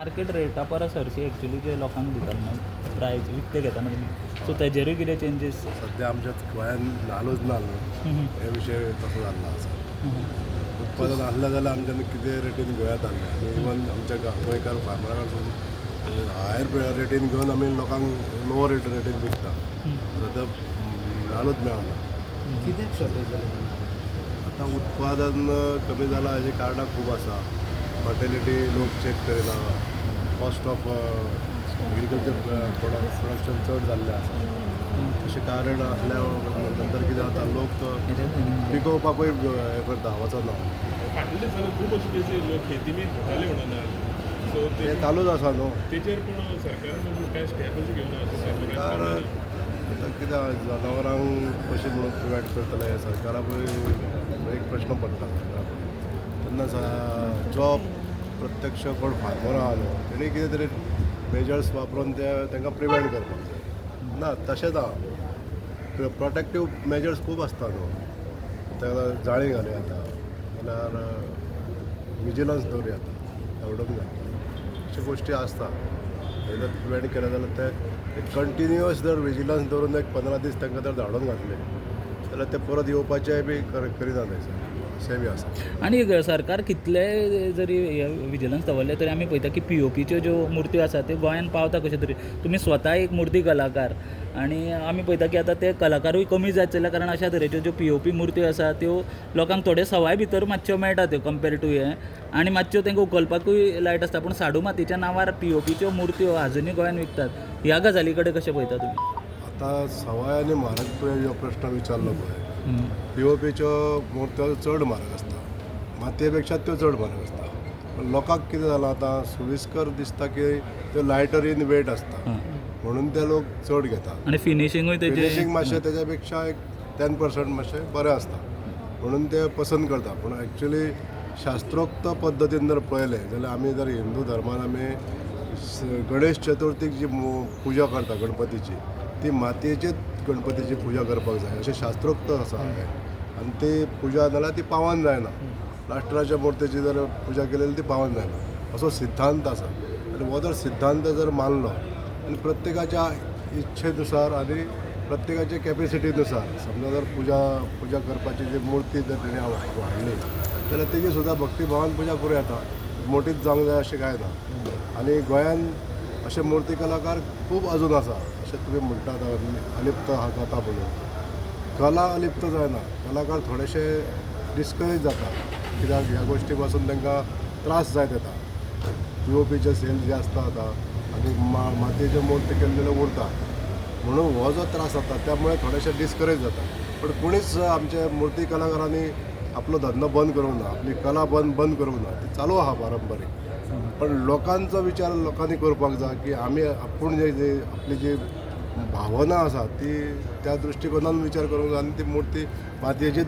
Market रेटा परस हरशी actually जे लोकांक दिताले प्रायस विकते घेताना तुमी सो तेजेरूय कितें चेंजीस सध्या आमच्या गोंयांत नालोच नाल्लो हे विशय तसो जाल्लो आसा. उत्पादन आहलें जाल्यार आमच्यानी कितें रेटीन गोंयांत हाडलें आनी इवन आमच्या गोंयकार फार्मरा कडसून हायर रेटीन घेवन आमी लोकांक लोवर रेटीन विकता. सध्या नालोच मेळना. कित्याक शॉर्टेज जालें? आतां उत्पादन कमी जालां हेजी कारणां खूब आसा. फर्टिलिटी लोक चॅक करिना, कॉस्ट ऑफ एग्रीकल्चर प्रोडक्शन चड जाल्लें आसा. अशें कारण आसल्या नंतर कितें जाता लोक पिकोवपाकूय हें करता वचना. फाटले दिसांनी खूब अशी केसी लोक शेती बी घेताले म्हणून सो हें चालूच आसा न्हू. तेचेर पूण सरकारान काय स्टेप अशी घेवन सरकार आतां कितें जनावरांक कशें म्हणून प्रिवेंट करतले सरकाराकूय एक प्रश्न पडटा सरकाराक. तेन्ना जो प्रत्यक्ष कोण फार्मर आहा न्हू तेणी कितें तरी मेजर्स वापरून तांकां प्रिवेंट करपाक जाय. ना तशेंच आहा प्रोटेक्टीव मेजर्स खूब आसता न्हू. ताका जाळी घाली जाता जाल्यार विजिलन्स दवरी जाता धांवडोवंक जाय. अशे गोश्टी आसता. हे जर प्रिवेंट केलें जाल्यार ते कंटिन्युअस जर विजिलन्स दवरून एक 15 दीस तांकां जर धाडून घातले जाल्यार ते परत येवपाचें बी करिना थंयसर अशें बी आसा. आनी सरकार कितले जरी विजिलन्स दवरले तरी आमी पळयता की POPच्यो ज्यो मुर्त्यो आसा त्यो गोंयान पावता कशें तरी. तुमी स्वता एक मुर्ती कलाकार आनी आमी पळयता की आतां ते कलाकारूय कमी जायत चल्ल्या कारण अशा तरेच्यो ज्यो POP मुर्त्यो आसा त्यो लोकांक थोडे सवाय भितर मातश्यो मेळटा त्यो कंपेर टू हें आनी मातश्यो तांकां उखलपाकूय लायट आसता. पूण साडू मातयेच्या नांवार POPच्यो मुर्त्यो आजुनूय गोंयान विकतात. ह्या गजाली कडेन कशें पळयता तुमी? आतां सवाय आनी म्हारग तुवें जो प्रश्न विचारलो पळय POPच्यो मुर्त्यो चड म्हारग आसता. मातये पेक्षा त्यो चड म्हारग आसता. पण लोकांक कितें जालां आतां सुविस्कर दिसता की त्यो लायटर इन वेट आसता म्हणून ते लोक चड घेतात. आनी फिनिशिंगूय फिनिशींग मातशें तेच्या पेक्षा एक 10% मातशें बरें आसता म्हणून ते पसंत करता. पूण एक्चुली शास्त्रोक्त पद्दतीन जर पळयलें जाल्यार आमी जर हिंदू धर्मान आमी गणेश चतुर्थीक जी पुजा करता गणपतीची ती मातयेचीच गणपतीची पुजा करपाक जाय अशें शास्त्रोक्त आसा. आनी ती पुजा नाल्यार ती पावोन जायना. प्लास्टराच्या मुर्तेची जर पुजा केली जाल्यार ती पावोन जायना असो सिद्धांत आसा. आनी हो जर सिद्धांत जर मानलो आनी प्रत्येकाच्या इच्छेनुसार आनी प्रत्येकाच्या कॅपेसिटीनुसार समजा जर पुजा करपाची जी मुर्ती जर तेणी हाडली जाल्यार तेजी सुद्दां भक्तीभावान पुजा करूं येता. मोठीच जावंक जाय अशें कांय ना. आनी गोंयान अशे मूर्ती कलाकार खूब अजून आसा. अशें तुमी म्हणटात अलिप्त जाता म्हणून कला अलिप्त जायना. कलाकार थोडेशे डिस्करेज जाता कित्याक ह्या गोश्टी पासून तांकां त्रास जायत येता. POPचे सेल जे आसता आतां आनी मातयेच्यो मुर्ती केल्ले जाल्यार उरता म्हणून हो जो त्रास जाता त्यामुळे थोडेशे डिस्करेज जाता. पण कोणीच आमचे मूर्ती कलाकारांनी आपलो धंदो बंद करूंक ना. आपली कला बंद करूंक ना. ती चालू आहा पारंपारीक. पण लोकांचो विचार लोकांनी करपाक जाय की आमी आपूण जे आपली जी भावना आसा ती त्या दृश्टिकोनान विचार करूंक जाय आनी ती मुर्ती मातयेची